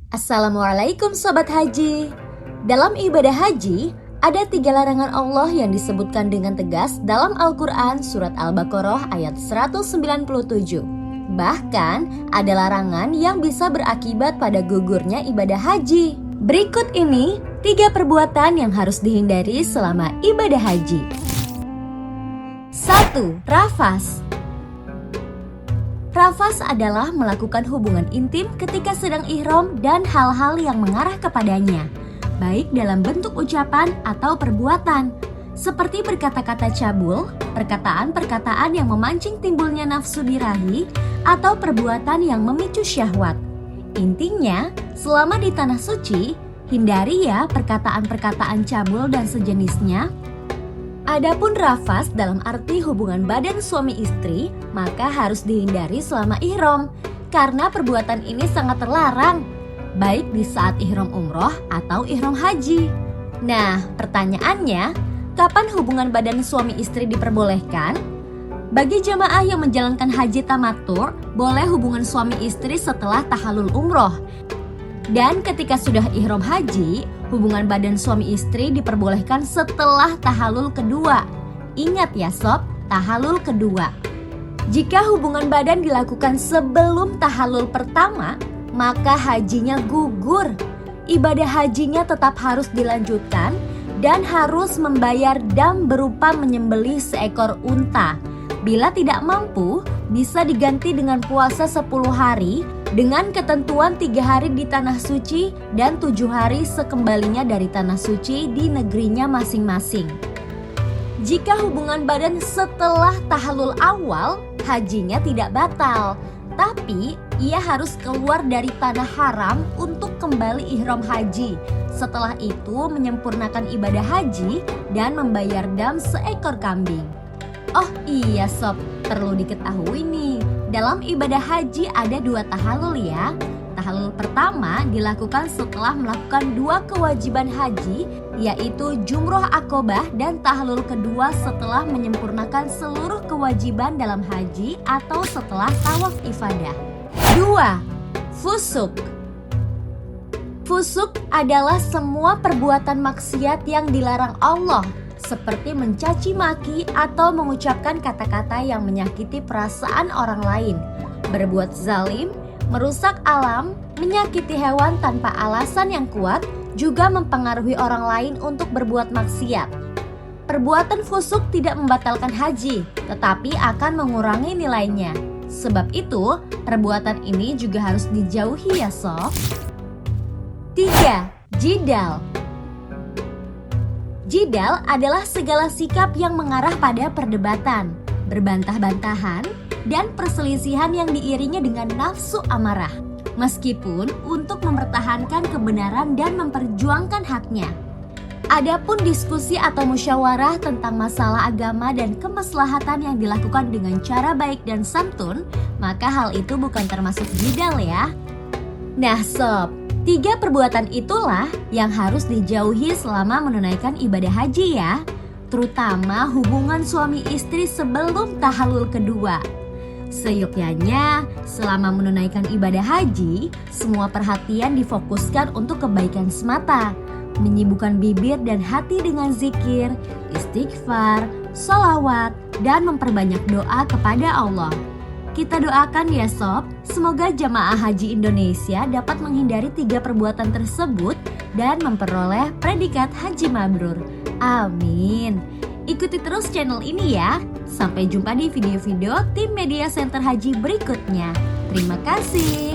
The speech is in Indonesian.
Assalamualaikum Sobat Haji. Dalam ibadah haji, ada 3 larangan Allah yang disebutkan dengan tegas dalam Al-Quran Surat Al-Baqarah ayat 197. Bahkan ada larangan yang bisa berakibat pada gugurnya ibadah haji. Berikut ini 3 perbuatan yang harus dihindari selama ibadah haji. 1. Rafas. Rafas adalah melakukan hubungan intim ketika sedang ihram dan hal-hal yang mengarah kepadanya, baik dalam bentuk ucapan atau perbuatan, seperti berkata-kata cabul, perkataan-perkataan yang memancing timbulnya nafsu birahi, atau perbuatan yang memicu syahwat. Intinya, selama di tanah suci, hindari ya perkataan-perkataan cabul dan sejenisnya. Adapun rafas dalam arti hubungan badan suami istri, maka harus dihindari selama ihram, karena perbuatan ini sangat terlarang, baik di saat ihram umroh atau ihram haji. Nah, pertanyaannya, kapan hubungan badan suami istri diperbolehkan? Bagi jamaah yang menjalankan haji tamatur, boleh hubungan suami istri setelah tahallul umroh. Dan ketika sudah ihram haji, hubungan badan suami istri diperbolehkan setelah tahallul kedua. Ingat ya sob, tahallul kedua. Jika hubungan badan dilakukan sebelum tahallul pertama, maka hajinya gugur. Ibadah hajinya tetap harus dilanjutkan dan harus membayar dam berupa menyembelih seekor unta. Bila tidak mampu, bisa diganti dengan puasa 10 hari dengan ketentuan 3 hari di tanah suci dan 7 hari sekembalinya dari tanah suci di negerinya masing-masing. Jika hubungan badan setelah tahallul awal, hajinya tidak batal, tapi ia harus keluar dari tanah haram untuk kembali ihram haji. Setelah itu menyempurnakan ibadah haji dan membayar dam seekor kambing. Oh iya sob, perlu diketahui nih, dalam ibadah haji ada 2 tahallul ya. Tahallul pertama dilakukan setelah melakukan 2 kewajiban haji, yaitu jumroh akobah, dan tahallul kedua setelah menyempurnakan seluruh kewajiban dalam haji atau setelah tawaf ifadah. 2. Fusuk. Fusuk adalah semua perbuatan maksiat yang dilarang Allah, seperti mencaci maki atau mengucapkan kata-kata yang menyakiti perasaan orang lain, berbuat zalim, merusak alam, menyakiti hewan tanpa alasan yang kuat, juga mempengaruhi orang lain untuk berbuat maksiat. Perbuatan fusuk tidak membatalkan haji, tetapi akan mengurangi nilainya. Sebab itu, perbuatan ini juga harus dijauhi ya sob. 3. Jidal. Jidal adalah segala sikap yang mengarah pada perdebatan, berbantah-bantahan, dan perselisihan yang diiringi dengan nafsu amarah, meskipun untuk mempertahankan kebenaran dan memperjuangkan haknya. Adapun diskusi atau musyawarah tentang masalah agama dan kemaslahatan yang dilakukan dengan cara baik dan santun, maka hal itu bukan termasuk jidal ya. Nah sob, 3 perbuatan itulah yang harus dijauhi selama menunaikan ibadah haji ya, terutama hubungan suami istri sebelum tahallul kedua. Seyogyanya, selama menunaikan ibadah haji, semua perhatian difokuskan untuk kebaikan semata, menyibukkan bibir dan hati dengan zikir, istighfar, sholawat, dan memperbanyak doa kepada Allah. Kita doakan ya sob, semoga jamaah haji Indonesia dapat menghindari 3 perbuatan tersebut dan memperoleh predikat haji mabrur. Amin. Ikuti terus channel ini ya. Sampai jumpa di video-video tim Media Center Haji berikutnya. Terima kasih.